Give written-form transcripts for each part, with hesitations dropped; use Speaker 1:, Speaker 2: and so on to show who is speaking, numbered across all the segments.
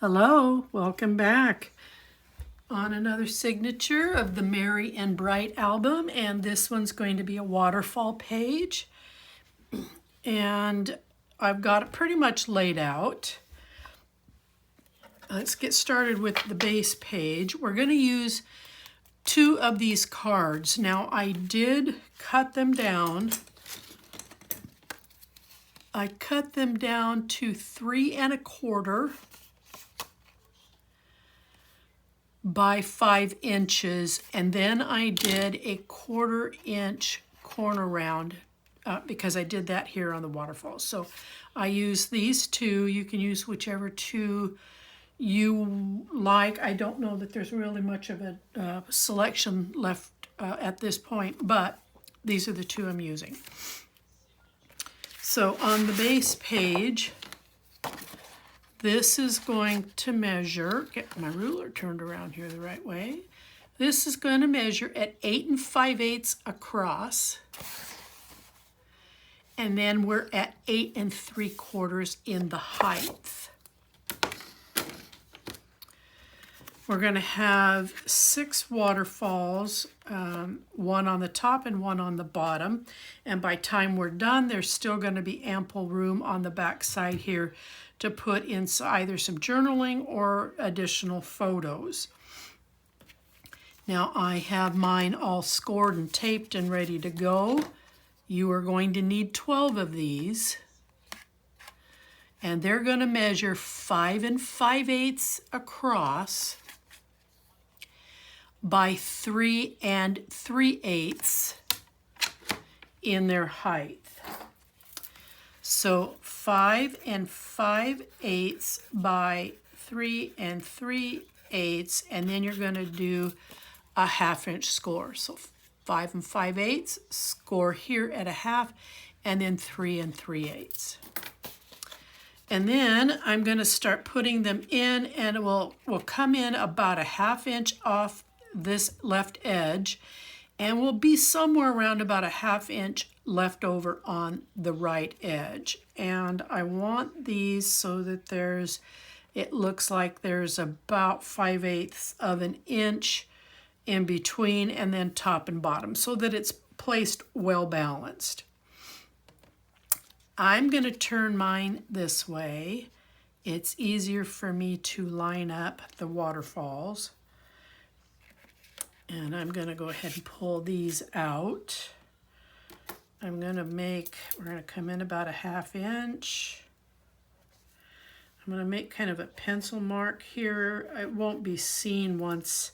Speaker 1: Hello, welcome back on another signature of the Merry and Bright album, and this one's going to be a waterfall page, and I've got it pretty much laid out. Let's get started with the base page. We're going to use two of these cards. Now I did cut them down. I cut them down to 3 1/4 by 5 inches, and then I did a 1/4 inch corner round because I did that here on the waterfall. So I use these two. You can use whichever two you like. I don't know that there's really much of a selection left at this point, but these are the two I'm using. So on the base page, this is going to measure, get my ruler turned around here the right way. This is going to measure at 8 5/8 across. And then we're at 8 3/4 in the height. We're going to have 6 waterfalls, one on the top and one on the bottom. And by time we're done, there's still going to be ample room on the back side here to put in either some journaling or additional photos. Now I have mine all scored and taped and ready to go. You are going to need 12 of these. And they're going to measure 5 5/8 across by 3 3/8 in their height. So 5 5/8 by 3 3/8, and then you're going to do a 1/2 inch score. So 5 5/8, score here at a 1/2, and then 3 3/8. And then I'm going to start putting them in, and it will come in about a 1/2 inch off this left edge, and will be somewhere around about a 1/2 inch left over on the right edge. And I want these so that it looks like there's about 5/8 of an inch in between, and then top and bottom, so that it's placed well balanced. I'm going to turn mine this way. It's easier for me to line up the waterfalls. And I'm going to go ahead and pull these out. we're going to come in about a 1/2 inch. I'm going to make kind of a pencil mark here. It won't be seen once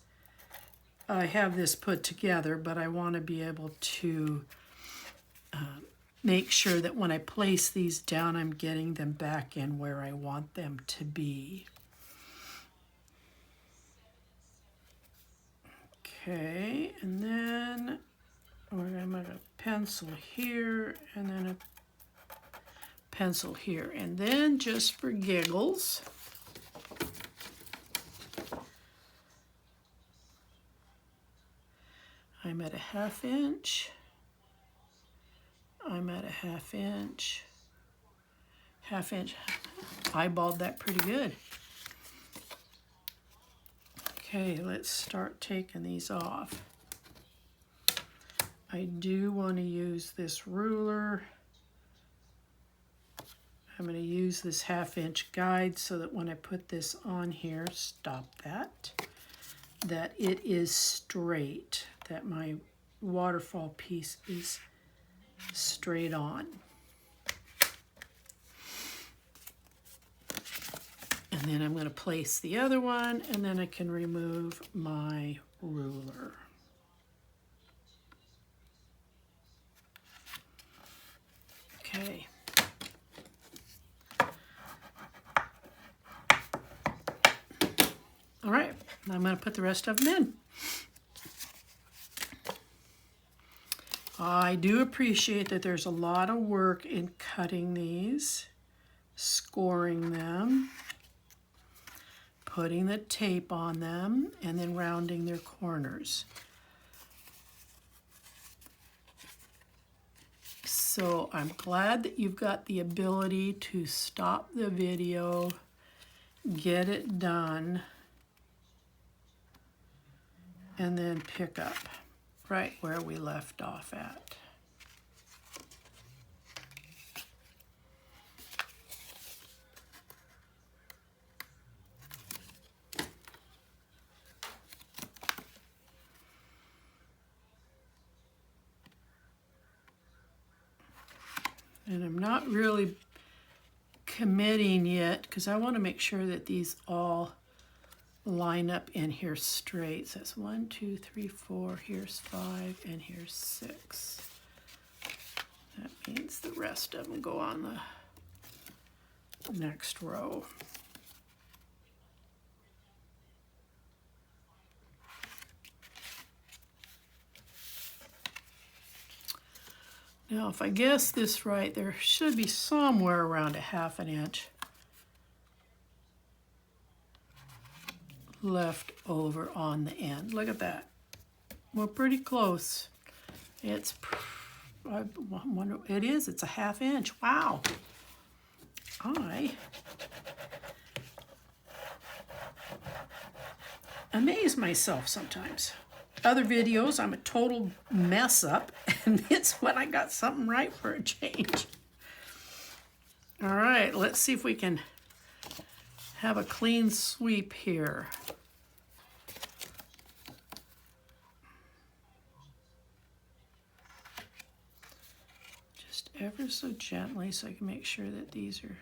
Speaker 1: I have this put together, but I want to be able to make sure that when I place these down, I'm getting them back in where I want them to be. Okay, and then we're going to make a pencil here, and then a pencil here. And then just for giggles, I'm at a 1/2 inch. I'm at a 1/2 inch. 1/2 inch. Eyeballed that pretty good. Okay, let's start taking these off. I do want to use this ruler. I'm going to use this 1/2 inch guide so that when I put this on here, stop that it is straight, that my waterfall piece is straight on. And then I'm going to place the other one, and then I can remove my ruler. Okay. All right, I'm going to put the rest of them in. I do appreciate that there's a lot of work in cutting these, scoring them, putting the tape on them, and then rounding their corners. So I'm glad that you've got the ability to stop the video get it done, and then pick up right where we left off at. And I'm not really committing yet because I want to make sure that these all line up in here straight. So that's 1, 2, 3, 4, here's 5, and here's 6. That means the rest of them go on the next row. Now, if I guess this right, there should be somewhere around a 1/2 inch left over on the end. Look at that. We're pretty close. It's, I wonder, it is, it's a 1/2 inch. Wow. I amaze myself sometimes. Other videos, I'm a total mess up, and it's when I got something right for a change. All right, let's see if we can have a clean sweep here. Just ever so gently so I can make sure that these are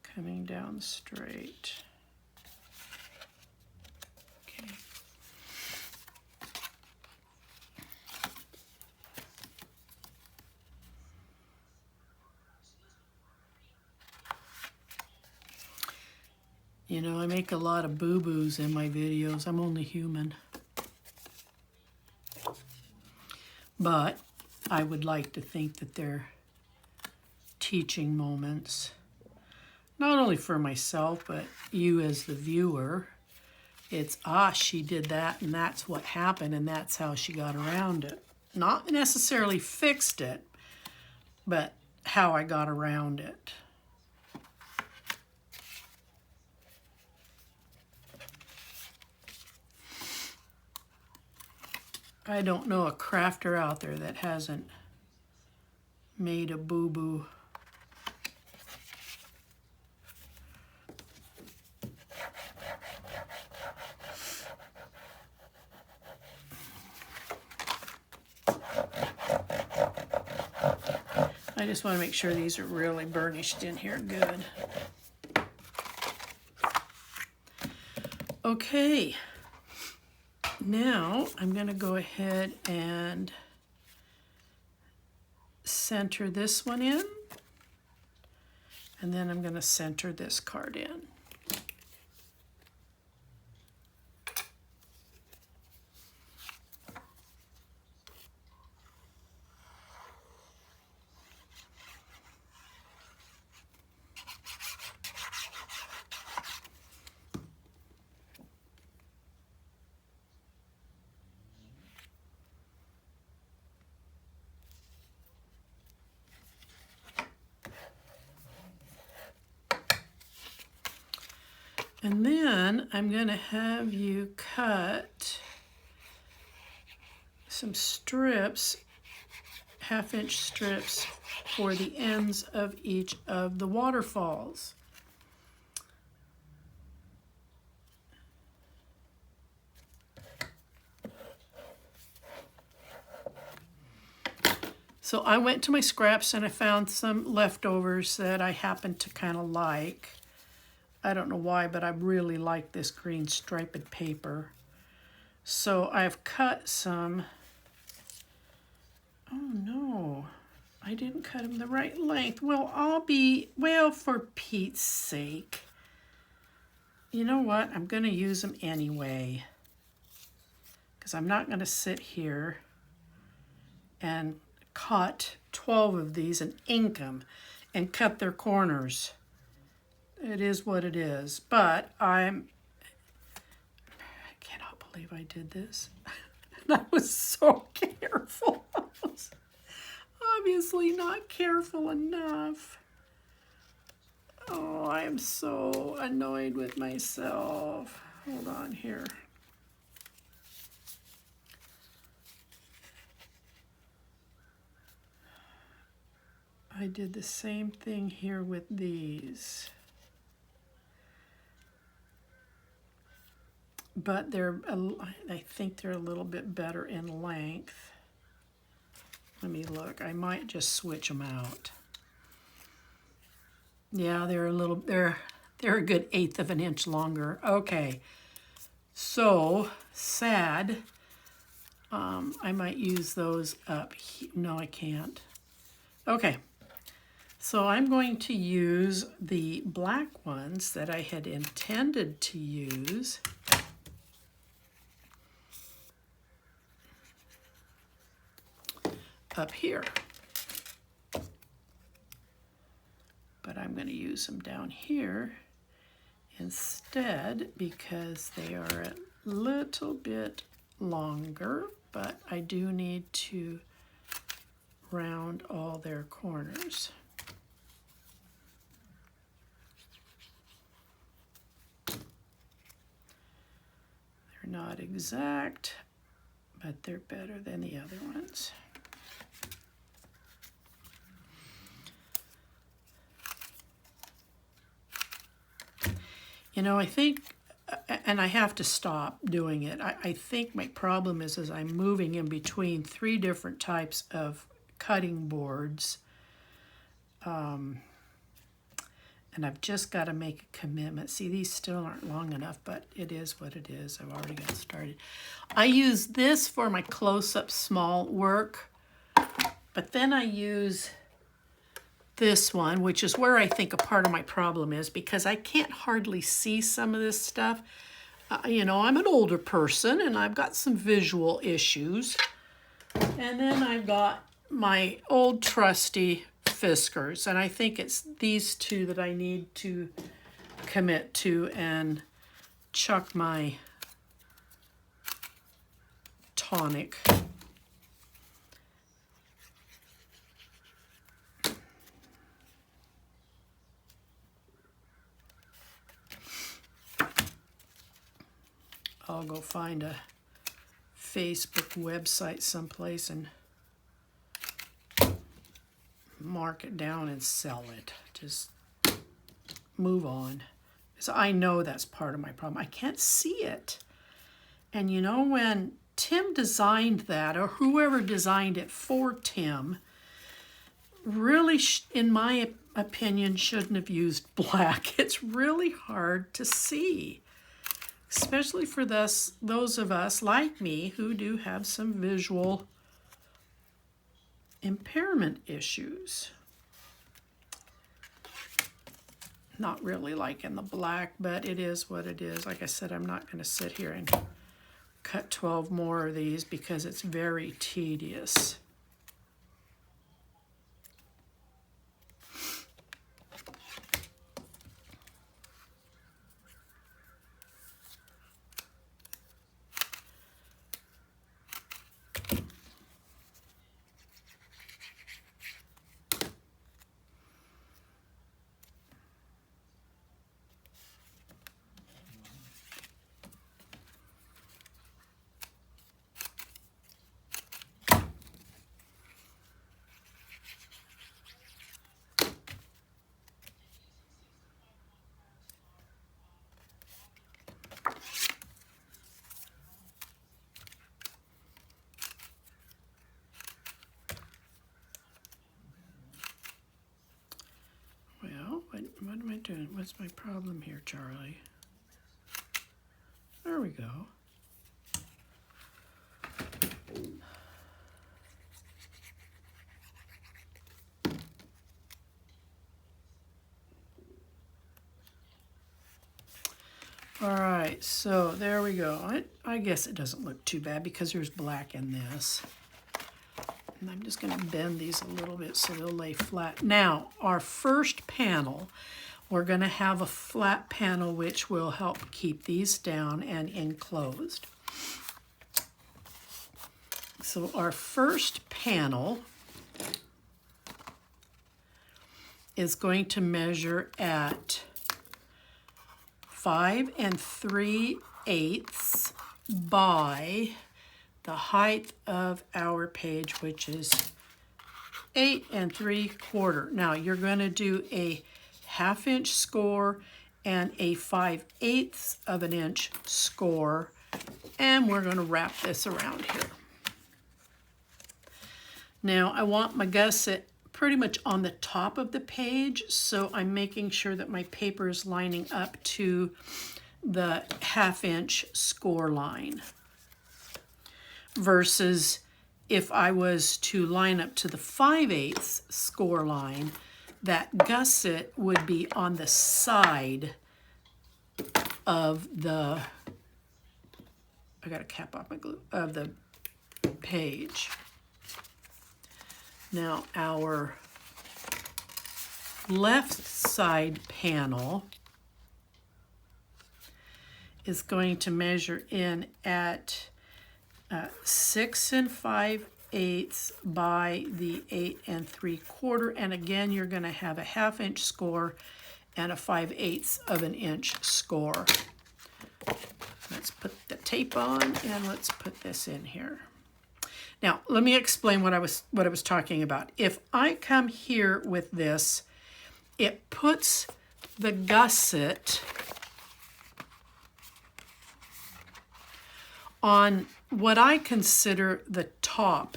Speaker 1: coming down straight. You know, I make a lot of boo-boos in my videos. I'm only human. But I would like to think that they're teaching moments. Not only for myself, but you as the viewer. It's, she did that, and that's what happened, and that's how she got around it. Not necessarily fixed it, but how I got around it. I don't know a crafter out there that hasn't made a boo-boo. I just want to make sure these are really burnished in here good. Okay. Now I'm going to go ahead and center this one in, and then I'm going to center this card in. And then I'm going to have you cut some strips, 1/2 inch strips, for the ends of each of the waterfalls. So I went to my scraps and I found some leftovers that I happen to kind of like. I don't know why, but I really like this green striped paper. So I've cut some. Oh no, I didn't cut them the right length. Well, well, for Pete's sake. You know what? I'm going to use them anyway. Because I'm not going to sit here and cut 12 of these and ink them and cut their corners. It is what it is, but I cannot believe I did this. And I was so careful. I was obviously not careful enough. I'm so annoyed with myself. Hold on here. I did the same thing here with these. But I think they're a little bit better in length. Let me look. I might just switch them out. Yeah, they're a good 1/8 of an inch longer. Okay, so sad. I might use those up here. No, I can't. Okay, so I'm going to use the black ones that I had intended to use. Up here. But I'm going to use them down here instead because they are a little bit longer, but I do need to round all their corners. They're not exact, but they're better than the other ones. You know, I think, and I have to stop doing it, I think my problem is I'm moving in between 3 different types of cutting boards. And I've just got to make a commitment. See, these still aren't long enough, but it is what it is. I've already got started. I use this for my close-up small work, but then I use this one, which is where I think a part of my problem is because I can't hardly see some of this stuff. You know, I'm an older person and I've got some visual issues. And then I've got my old trusty Fiskars, and I think it's these 2 that I need to commit to and chuck my tonic. I'll go find a Facebook website someplace and mark it down and sell it. Just move on. So I know that's part of my problem. I can't see it. And you know, when Tim designed that, or whoever designed it for Tim, really, in my opinion, shouldn't have used black. It's really hard to see, especially for those of us like me who do have some visual impairment issues. Not really liking the black, but it is what it is. Like I said, I'm not going to sit here and cut 12 more of these because it's very tedious. What am I doing? What's my problem here, Charlie? There we go. All right, so there we go. I guess it doesn't look too bad because there's black in this. And I'm just going to bend these a little bit so they'll lay flat. Now, our first panel, we're going to have a flat panel which will help keep these down and enclosed. So our first panel is going to measure at 5 3/8 by the height of our page, which is 8 3/4. Now you're going to do a 1/2 inch score and a 5/8 of an inch score, and we're going to wrap this around here. Now I want my gusset pretty much on the top of the page, so I'm making sure that my paper is lining up to the 1/2 inch score line, versus if I was to line up to the 5/8 score line, that gusset would be on the side of the, I got to cap off my glue, of the page. Now our left side panel is going to measure in at 6 5/8 by the 8 3/4, and again you're going to have a 1/2 inch score and a 5/8 of an inch score. Let's put the tape on and let's put this in here. Now let me explain what I was talking about. If I come here with this, it puts the gusset on what I consider the top.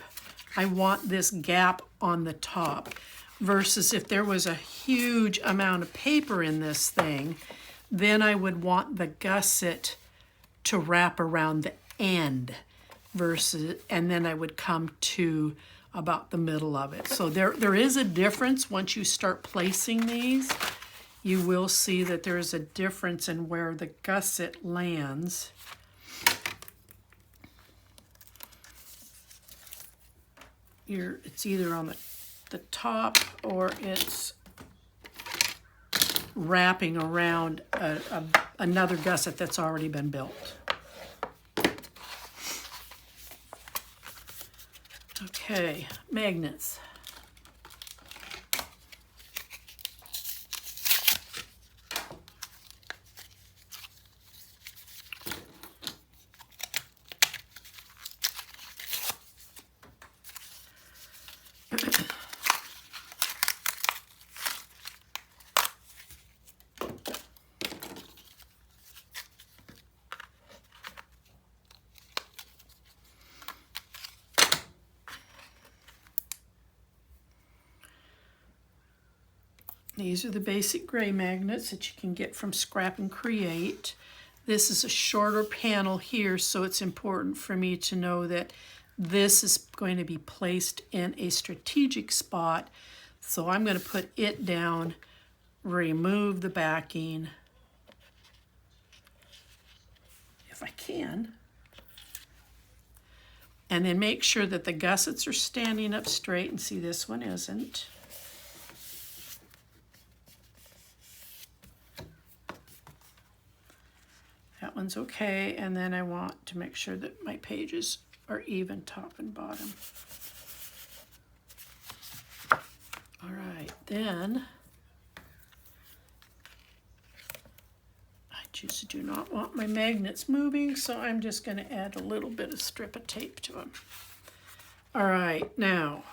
Speaker 1: I want this gap on the top, versus if there was a huge amount of paper in this thing, then I would want the gusset to wrap around the end, versus, and then I would come to about the middle of it. So there is a difference. Once you start placing these, you will see that there is a difference in where the gusset lands. It's either on the top, or it's wrapping around another gusset that's already been built. Okay, magnets. These are the basic gray magnets that you can get from Scrap and Create. This is a shorter panel here, so it's important for me to know that this is going to be placed in a strategic spot. So I'm going to put it down, remove the backing, if I can, and then make sure that the gussets are standing up straight, and see this one isn't. That one's okay, and then I want to make sure that my pages are even top and bottom. All right, then I just do not want my magnets moving, so I'm just going to add a little bit of strip of tape to them. All right, now,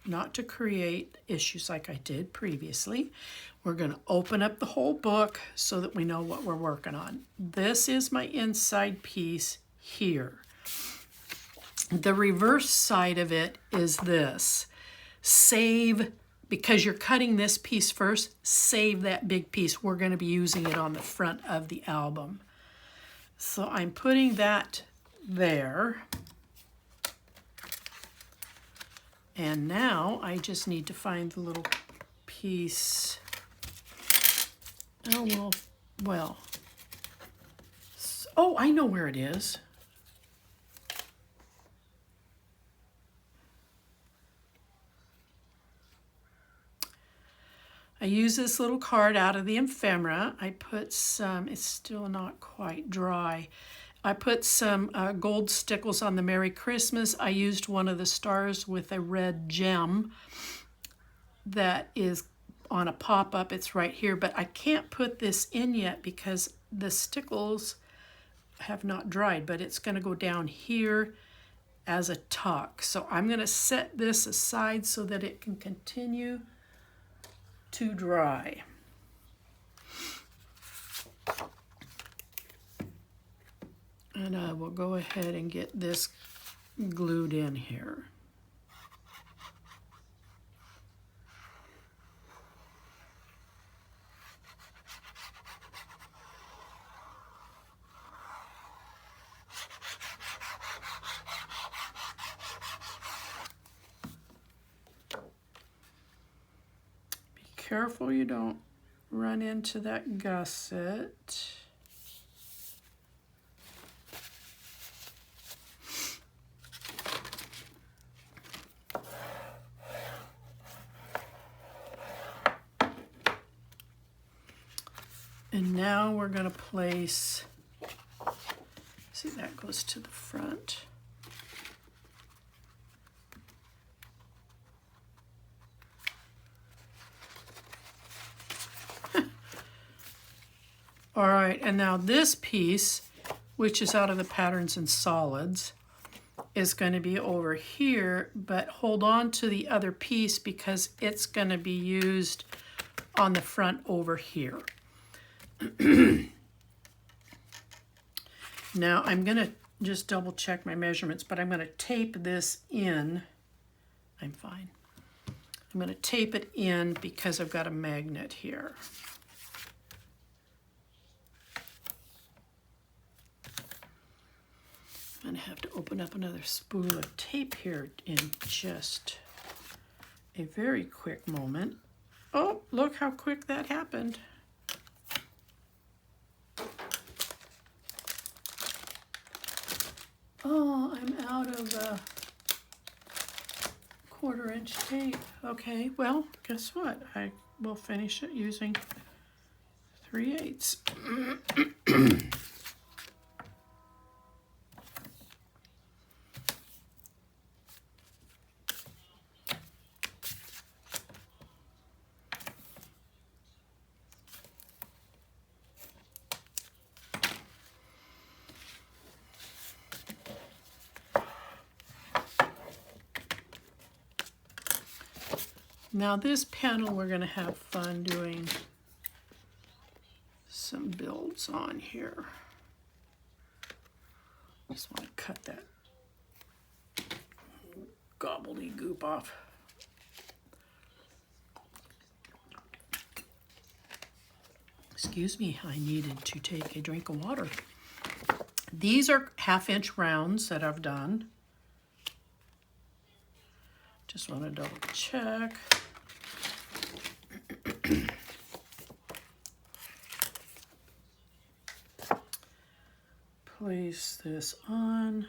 Speaker 1: not to create issues like I did previously, we're going to open up the whole book so that we know what we're working on. This is my inside piece here. The reverse side of it is this. Save, because you're cutting this piece first, save that big piece. We're going to be using it on the front of the album. So I'm putting that there. And now I just need to find the little piece. Oh, well. Oh, I know where it is. I use this little card out of the ephemera. I put some, it's still not quite dry. I put some gold stickles on the Merry Christmas. I used one of the stars with a red gem that is on a pop-up, it's right here, but I can't put this in yet because the stickles have not dried, but it's going to go down here as a tuck. So I'm going to set this aside so that it can continue to dry. And I will go ahead and get this glued in here. Be careful you don't run into that gusset. And now we're going to place, see, that goes to the front. All right, and now this piece, which is out of the patterns and solids, is going to be over here, but hold on to the other piece because it's going to be used on the front over here. Now I'm going to just double check my measurements, but I'm going to tape this in. I'm fine. I'm going to tape it in because I've got a magnet here. I'm going to have to open up another spool of tape here in just a very quick moment. Oh, look how quick that happened. Oh, I'm out of 1/4-inch tape. Okay, well, guess what? I will finish it using 3/8. Now this panel we're going to have fun doing some builds on here. Just want to cut that gobbledygook off. Excuse me, I needed to take a drink of water. These are 1/2-inch rounds that I've done. Just want to double check. Place this on.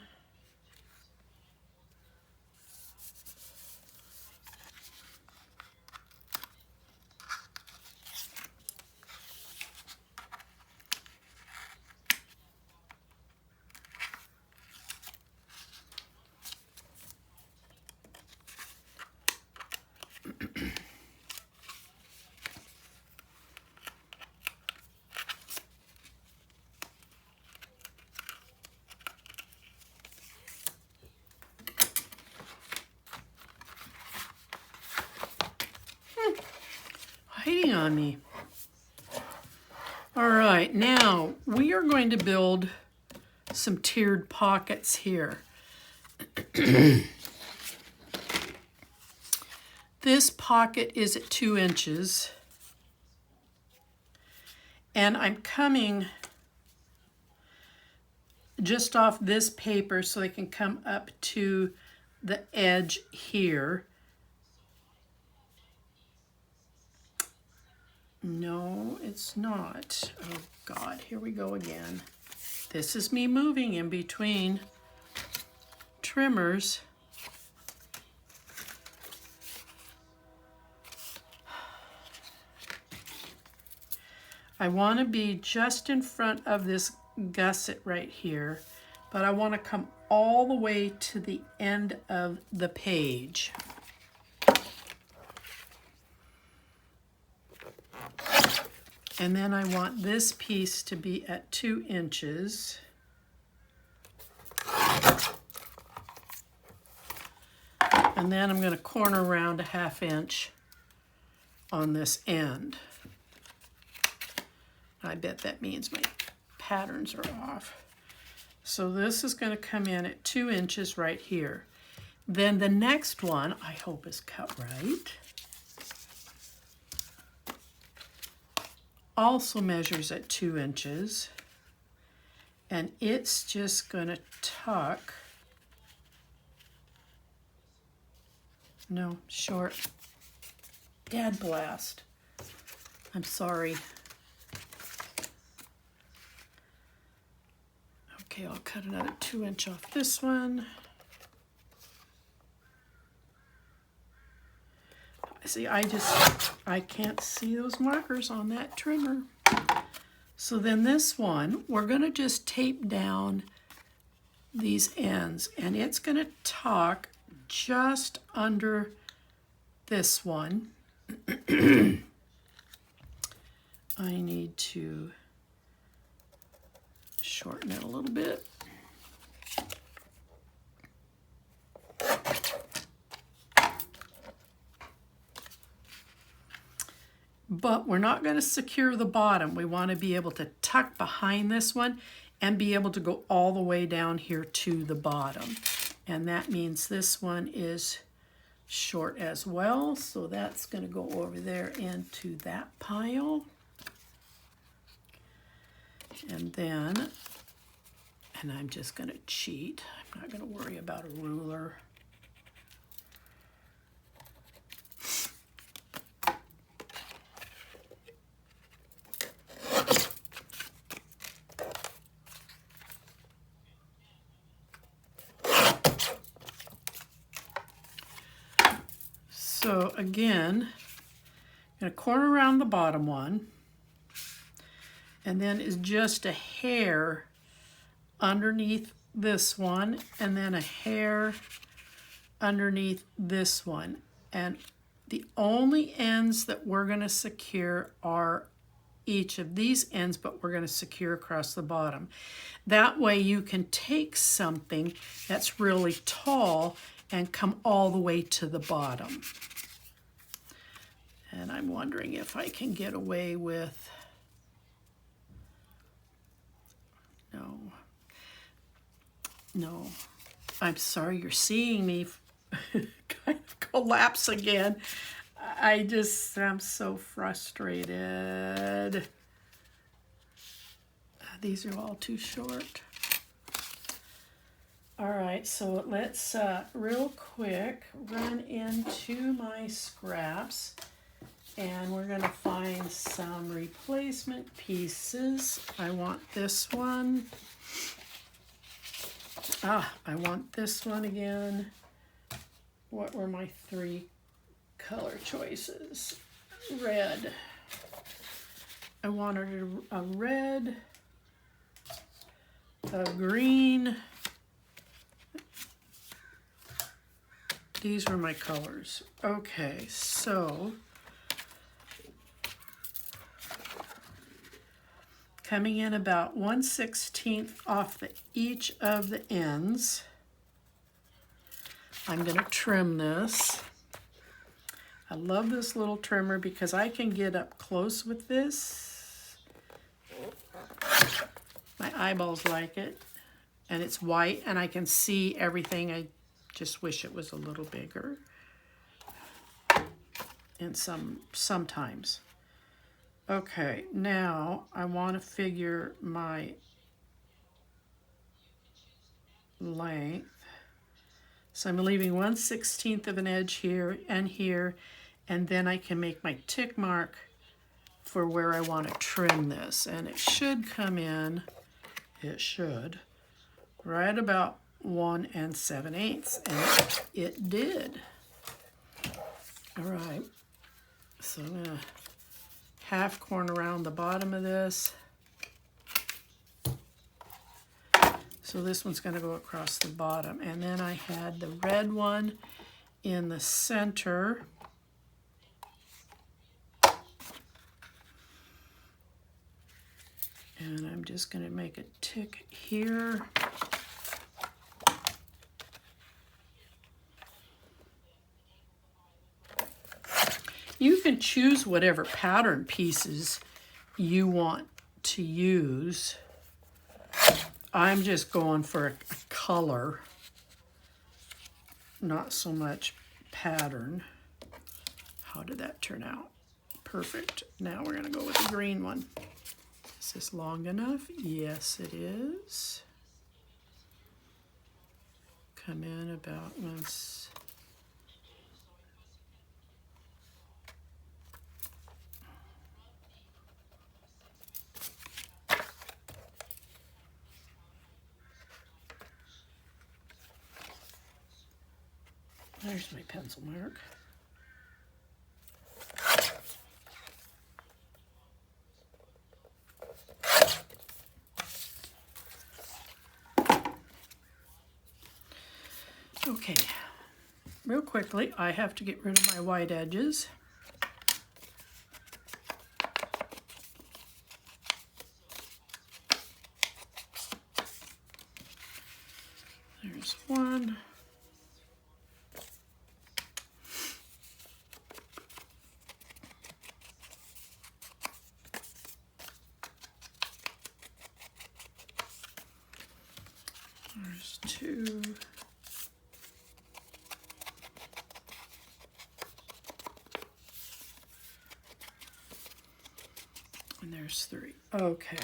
Speaker 1: Hiding on me. All right, now we are going to build some tiered pockets here. This pocket is at 2 inches, and I'm coming just off this paper so they can come up to the edge here. No, it's not. Oh God, here we go again. This is me moving in between trimmers. I want to be just in front of this gusset right here, but I want to come all the way to the end of the page. And then I want this piece to be at 2 inches. And then I'm going to corner around a 1/2 inch on this end. I bet that means my patterns are off. So this is going to come in at 2 inches right here. Then the next one, I hope is cut right, also measures at 2 inches. And it's just going to tuck, no, short, dad blast. I'm sorry. Okay, I'll cut another 2 inch off this one. See, I can't see those markers on that trimmer. So then this one, we're going to just tape down these ends, and it's going to tuck just under this one. I need to shorten it a little bit. But we're not going to secure the bottom. We want to be able to tuck behind this one and be able to go all the way down here to the bottom. And that means this one is short as well. So that's going to go over there into that pile. And then, and I'm just going to cheat. I'm not going to worry about a ruler. So again, I'm going to corner around the bottom one, and then is just a hair underneath this one, and then a hair underneath this one. And the only ends that we're going to secure are each of these ends, but we're going to secure across the bottom. That way you can take something that's really tall and come all the way to the bottom. And I'm wondering if I can get away with, no, I'm sorry, you're seeing me kind of collapse again. I'm so frustrated. These are all too short. All right, so let's real quick run into my scraps, and we're going to find some replacement pieces. I want this one. I want this one again. What were my 3 color choices? Red. I wanted a red, a green. These were my colors. Okay, so coming in about 1/16 off each of the ends. I'm going to trim this. I love this little trimmer because I can get up close with this. My eyeballs like it. And it's white and I can see everything. I just wish it was a little bigger. And sometimes. Okay, now I want to figure my length. So I'm leaving 1/16 of an edge here, and then I can make my tick mark for where I want to trim this. And it should come in, right about 1 7/8, and it did. All right, so I'm gonna half corner around the bottom of this. So this one's going to go across the bottom. And then I had the red one in the center. And I'm just going to make a tick here. You can choose whatever pattern pieces you want to use. I'm just going for a color, not so much pattern. How did that turn out? Perfect. Now we're going to go with the green one. Is this long enough? Yes, it is. Come in about once. There's my pencil mark. Okay, real quickly, I have to get rid of my white edges. There's one. There's two. And there's three. Okay.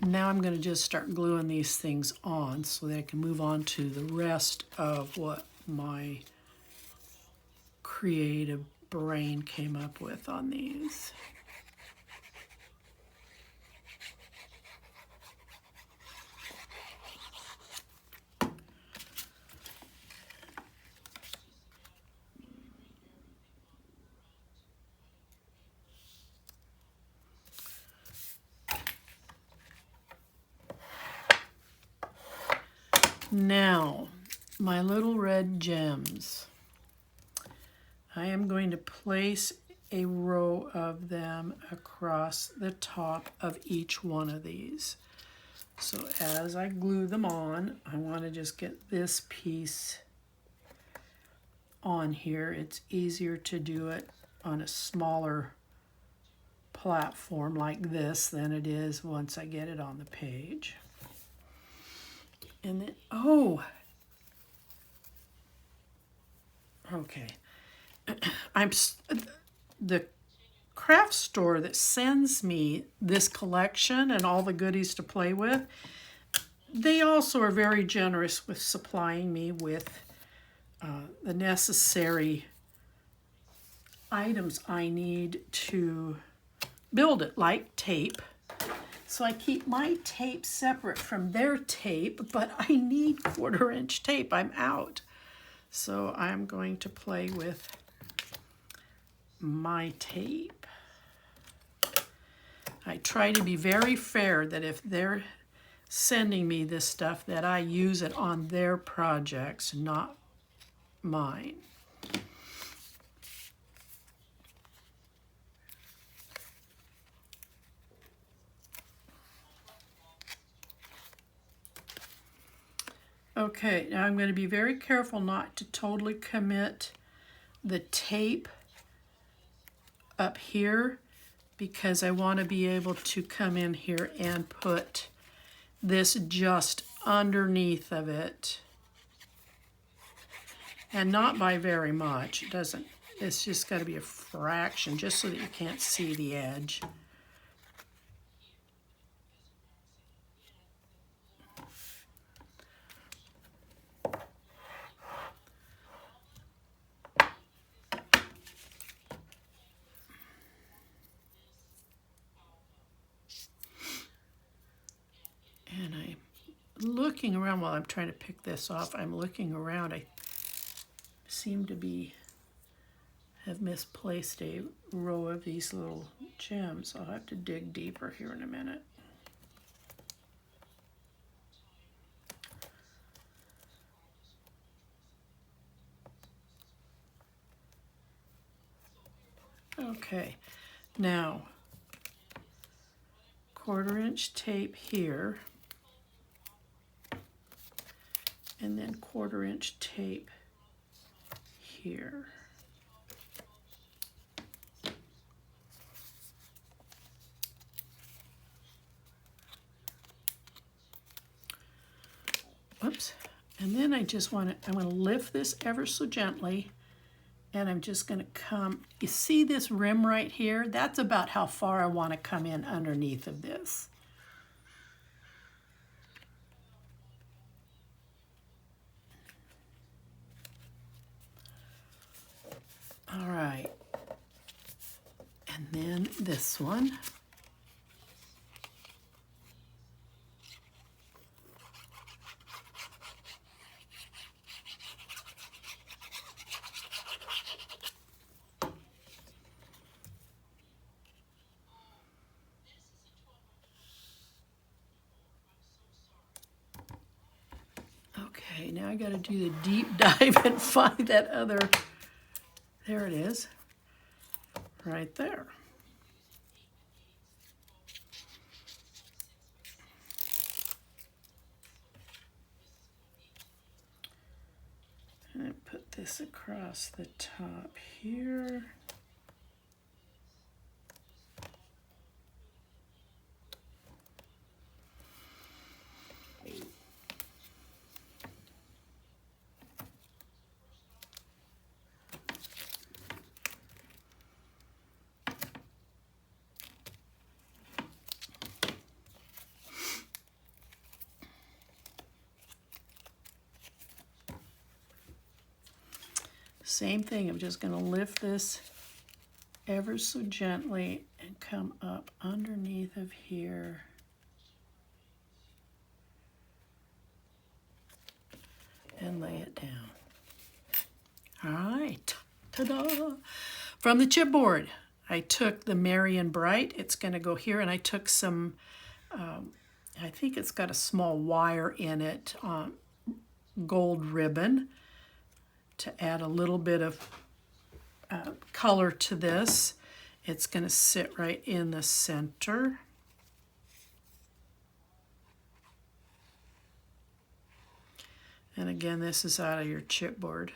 Speaker 1: Now I'm going to just start gluing these things on so that I can move on to the rest of what my creative brain came up with on these. Now, my little red gems. I am going to place a row of them across the top of each one of these. So as I glue them on, I want to just get this piece on here. It's easier to do it on a smaller platform like this than it is once I get it on the page. And then, oh, okay. The craft store that sends me this collection and all the goodies to play with, they also are very generous with supplying me with the necessary items I need to build it, like tape. So I keep my tape separate from their tape, but I need 1/4" tape. I'm out. So I'm going to play with my tape. I try to be very fair that if they're sending me this stuff, that I use it on their projects, not mine. Okay, now I'm going to be very careful not to totally commit the tape up here, because I want to be able to come in here and put this just underneath of it. And not by very much. It doesn't, it's just got to be a fraction, just so that you can't see the edge. And I'm looking around while I'm trying to pick this off. I'm looking around. I seem to have misplaced a row of these little gems. I'll have to dig deeper here in a minute. Okay, now 1/4" tape here, and then 1/4" tape here. Whoops. And then I just want to, I'm going to lift this ever so gently, and I'm just going to come, you see this rim right here? That's about how far I want to come in underneath of this. All right. And then this one. Okay, now I got to do the deep dive and find that other, there it is, right there. And put this across the top here. Same thing, I'm just going to lift this ever so gently and come up underneath of here. And lay it down. All right, ta-da! From the chipboard, I took the Merry and Bright. It's going to go here, and I took some, I think it's got a small wire in it, gold ribbon, to add a little bit of color to this. It's going to sit right in the center. And again, this is out of your chipboard.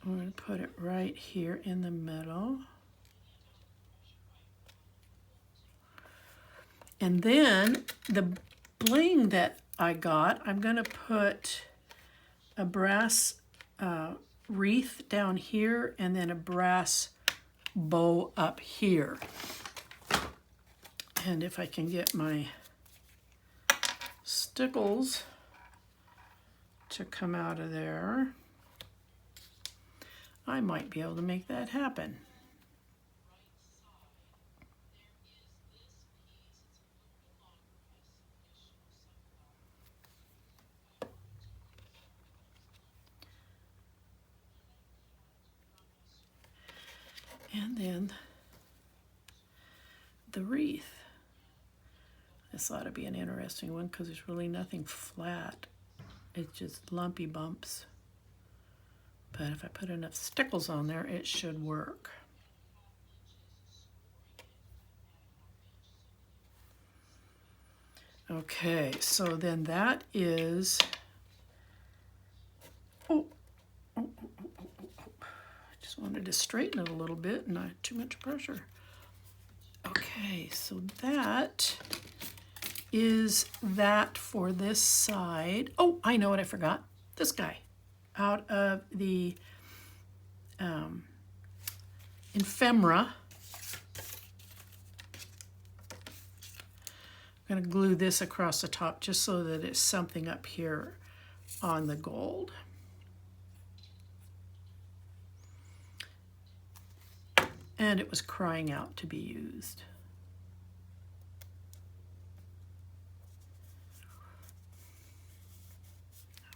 Speaker 1: I'm going to put it right here in the middle. And then the bling that I got, I'm going to put a brass wreath down here and then a brass bow up here. And if I can get my stickles to come out of there, I might be able to make that happen. And then the wreath. This ought to be an interesting one because there's really nothing flat. It's just lumpy bumps. But if I put enough stickles on there, it should work. Okay, so then that is, I just wanted to straighten it a little bit, not too much pressure. Okay, so that is that for this side. Oh, I know what I forgot. This guy out of the ephemera. I'm going to glue this across the top just so that it's something up here on the gold. And it was crying out to be used.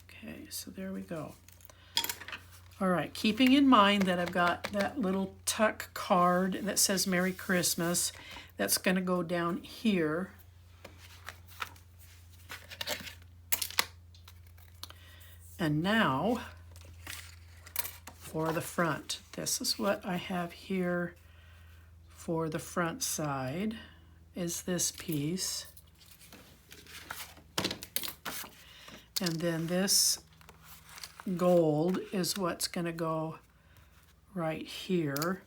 Speaker 1: Okay, so there we go. All right, keeping in mind that I've got that little tuck card that says Merry Christmas, that's going to go down here. And now for the front. This is what I have here for the front side is this piece. And then this gold is what's going to go right here,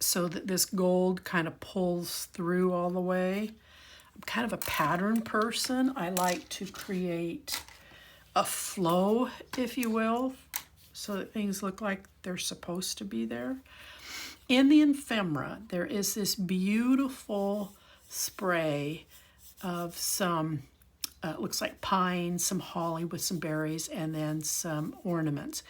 Speaker 1: so that this gold kind of pulls through all the way. I'm kind of a pattern person. I like to create a flow, if you will, so that things look like they're supposed to be there. In the ephemera, there is this beautiful spray of some, it looks like pine, some holly with some berries, and then some ornaments.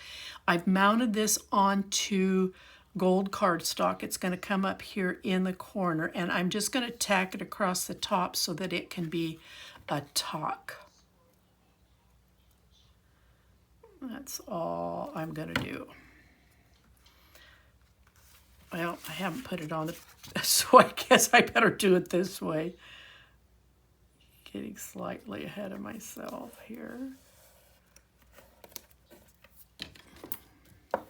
Speaker 1: I've mounted this onto gold cardstock. It's going to come up here in the corner, and I'm just going to tack it across the top so that it can be a tuck. That's all I'm going to do. Well, I haven't put it on, so I guess I better do it this way. Getting slightly ahead of myself here. All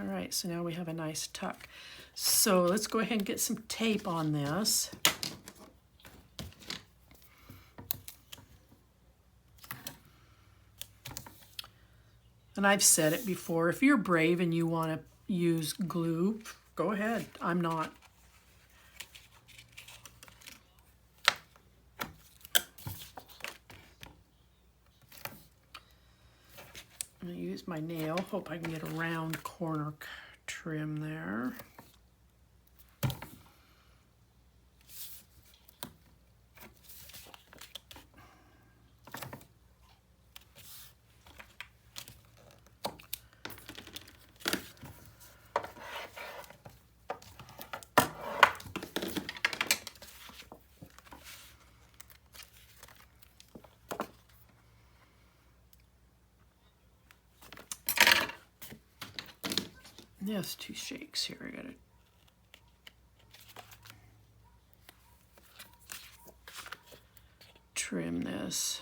Speaker 1: right, so now we have a nice tuck. So let's go ahead and get some tape on this. And I've said it before, if you're brave and you want to use glue, go ahead. I'm not. I'm going to use my nail. Hope I can get a round corner trim there. Yes, 2 shakes here. I gotta trim this.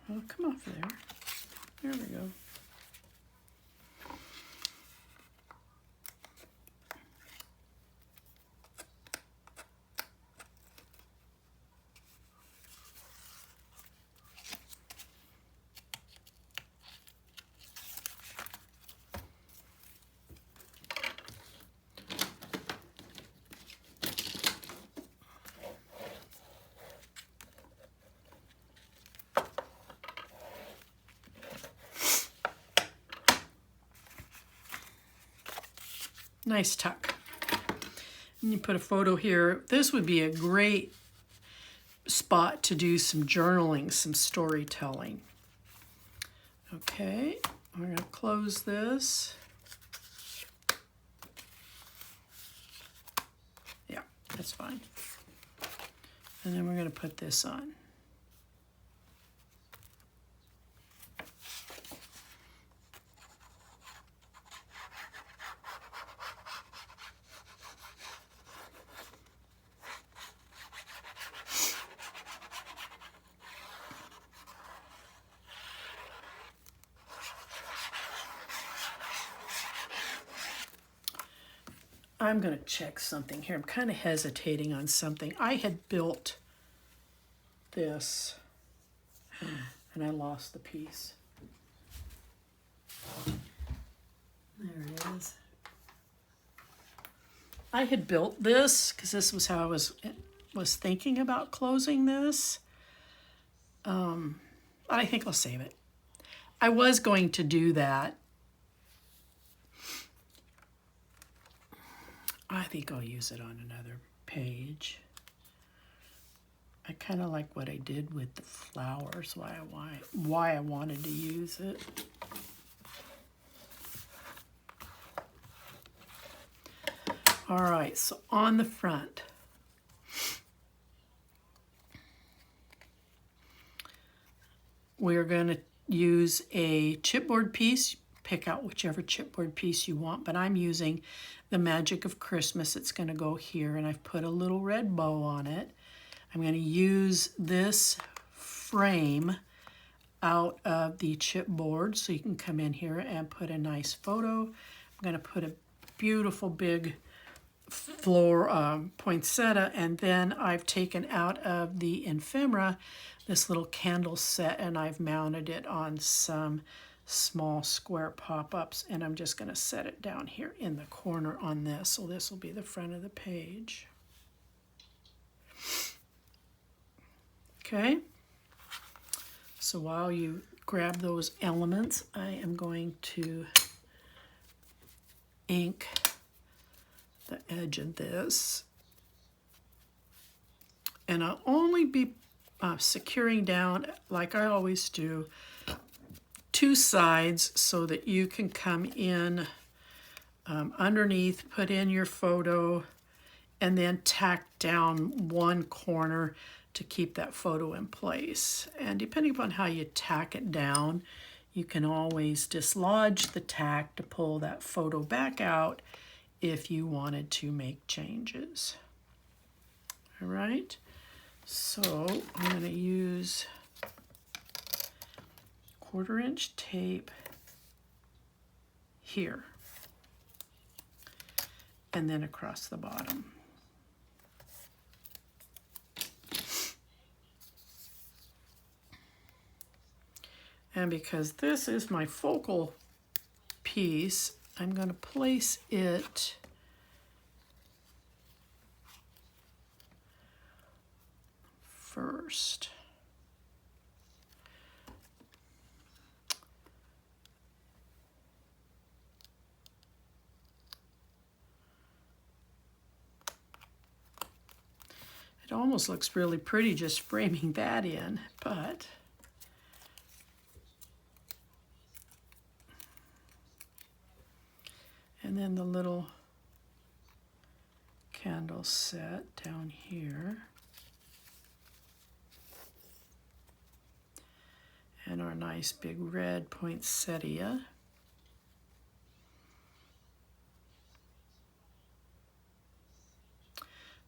Speaker 1: Oh, come off there. There we go. Nice tuck. And you put a photo here. This would be a great spot to do some journaling, some storytelling. Okay, we're going to close this. Yeah, that's fine. And then we're going to put this on. I'm going to check something here. I'm kind of hesitating on something. I had built this, and I lost the piece. There it is. I had built this because this was how I was thinking about closing this. I think I'll save it. I was going to do that. I think I'll use it on another page. I kind of like what I did with the flowers, why I wanted to use it. All right, so on the front, we're going to use a chipboard piece. Pick out whichever chipboard piece you want, but I'm using the Magic of Christmas. It's going to go here, and I've put a little red bow on it. I'm going to use this frame out of the chipboard, so you can come in here and put a nice photo. I'm going to put a beautiful big poinsettia, and then I've taken out of the ephemera this little candle set, and I've mounted it on some small square pop-ups, and I'm just going to set it down here in the corner on this, so this will be the front of the page. Okay, so while you grab those elements, I am going to ink the edge of this, and I'll only be securing down, like I always do, 2 sides so that you can come in underneath, put in your photo, and then tack down one corner to keep that photo in place. And depending upon how you tack it down, you can always dislodge the tack to pull that photo back out if you wanted to make changes. All right, so I'm going to use 1/4" tape here and then across the bottom. And because this is my focal piece, I'm going to place it first. It almost looks really pretty just framing that in, but and then the little candle set down here. And our nice big red poinsettia.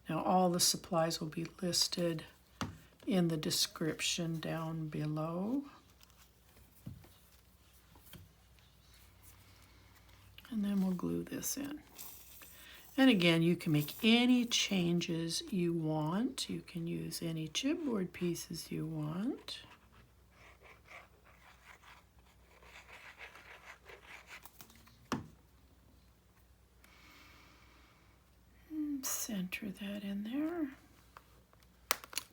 Speaker 1: Now all the supplies will be listed in the description down below. And then we'll glue this in. And again, you can make any changes you want. You can use any chipboard pieces you want. Center that in there.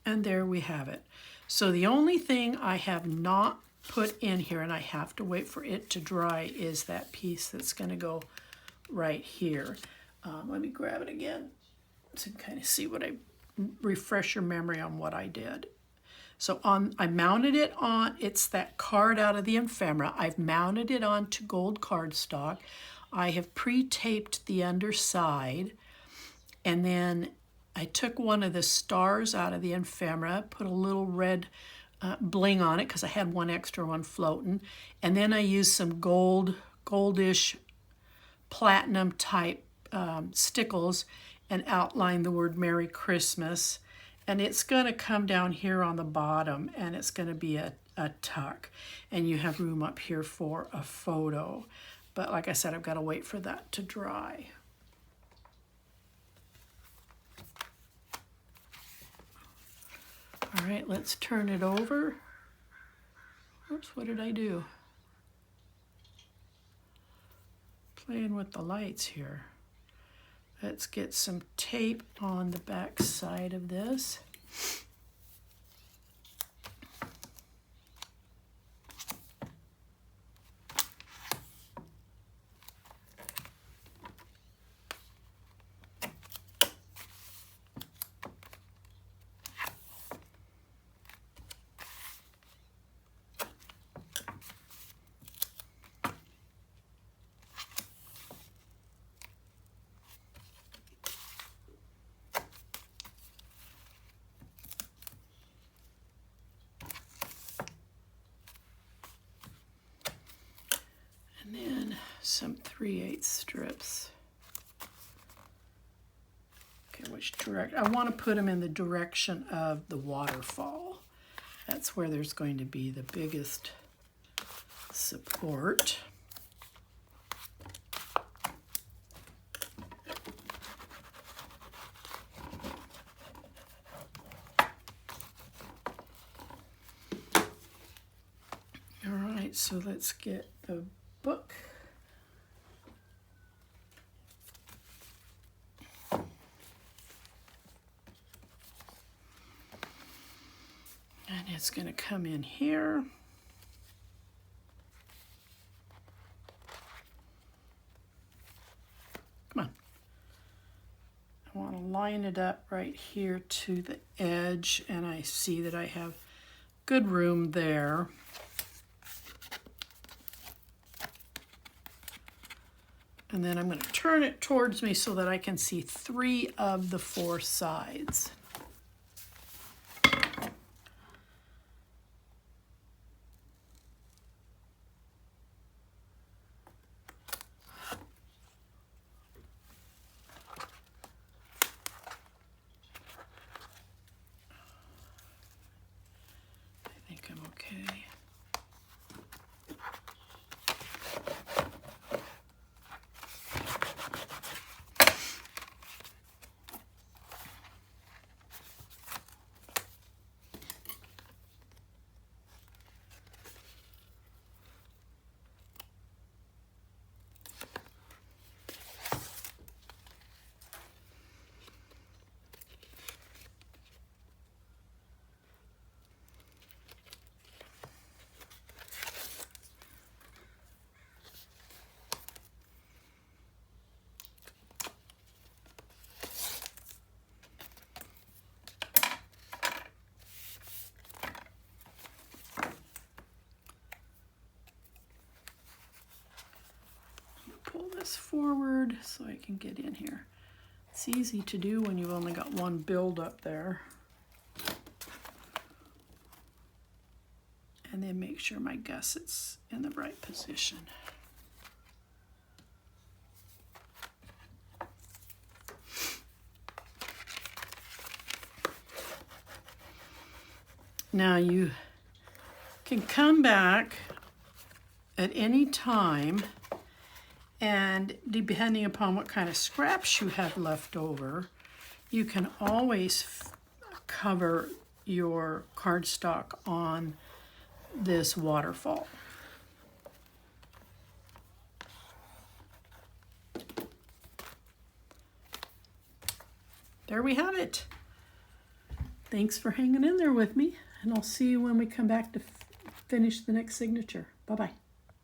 Speaker 1: And there we have it. So the only thing I have not put in here, and I have to wait for it to dry, is that piece that's going to go right here. Let me grab it again to kind of see what refresh your memory on what I did. So I mounted it on, it's that card out of the ephemera. I've mounted it onto gold cardstock. I have pre-taped the underside. And then I took one of the stars out of the ephemera, put a little red bling on it because I had one extra one floating. And then I used some goldish platinum type stickles and outlined the word Merry Christmas. And it's going to come down here on the bottom, and it's going to be a tuck. And you have room up here for a photo. But like I said, I've got to wait for that to dry. All right, let's turn it over. Oops, what did I do? Playing with the lights here. Let's get some tape on the back side of this. some 3/8 strips. Okay, which I want to put them in the direction of the waterfall. That's where there's going to be the biggest support. All right, so let's get the book. And it's going to come in here. Come on. I want to line it up right here to the edge, and I see that I have good room there. And then I'm going to turn it towards me so that I can see 3 of the 4 sides. I think I'm okay. Pull this forward so I can get in here. It's easy to do when you've only got one build up there. And then make sure my gusset's in the right position. Now you can come back at any time, and depending upon what kind of scraps you have left over, you can always cover your cardstock on this waterfall. There we have it. Thanks for hanging in there with me, and I'll see you when we come back to finish the next signature. Bye-bye.